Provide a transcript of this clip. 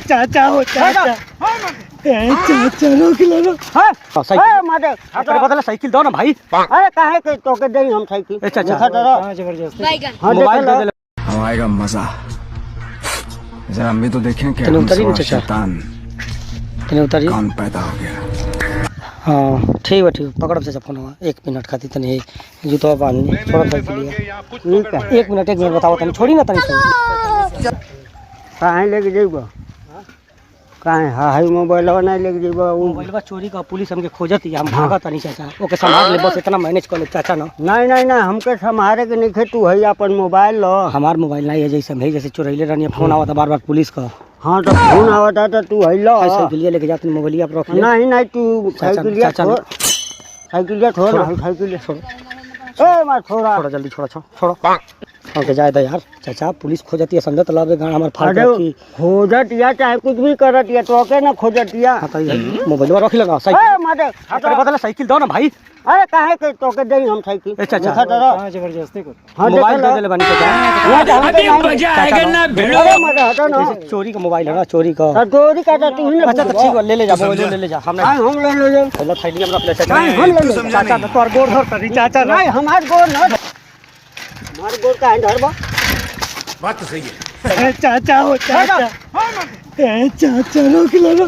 चाचा हो चाचा चाचा रोक लो। हां साइकिल बदला साइकिल दो ना भाई। अरे काहे के तोके देई हम साइकिल। चाचा हां जबरदस्ती मोबाइल दे दे। आएगा मजा, जरा हम भी तो देखें कि हम शैतान कौन पैदा हो गया। हाँ ठीक है पकड़ चाचा फोन 1 मिनट खाती तनी जूतवा बांध थोड़ा साइकिल ठीक है 1 मिनट बताओ तनी छोड़ी ना तनी कहाँ लेके जेबो कहाँ हाई मोबाइल नहीं लेके जेबो मोबाइल चोरी का पुलिस हमके खोजत ही हम भागत तनी चाचा ओके संभाल ले बस इतना मैनेज कर ले चाचा ना नहीं हमके संभाले के नहीं खे तू है अपन मोबाइल लो हमार मोबाइल नहीं है जैसे हम जैसे चोरैले रहनी फोन आवता बार पुलिस का। हाँ तो फोन आवता तो तू है लो साइकिल लेके जाते मोबाइल आप रख नहीं तू साइकिल छोड़ साइकिल छोड़ ए मार छोड़ा जल्दी छोड़ा ओके जाए दे यार चाचा पुलिस खोजती है समझत लागे गाना हमार फाड़ की खोजत या चाहे कुछ भी करत या तो के ना खोजत या मोबाइल रख लेना साइकिल मारे बदला साइकिल दो ना भाई। अरे काहे के तोके देई हम साइकिल। चाचा हां जबरदस्ती कर हां मोबाइल दे दे बनी चाचा अभी मजा आएगा ना भिड़ो मजा हटो ना चोरी का मोबाइल है ना चोरी का तू ही ना। अच्छा तो ठीक है ले जा मोबाइल ले जा हम ले जा पहले थैली में रख ले चाचा हम ले ले चाचा तो तोर गोड़ धर तरी चाचा नहीं हमार गोड़ ना हमार गोड़ का है धरबा बात तो सही है। चाचा हो चाचा चाचा रोक लो।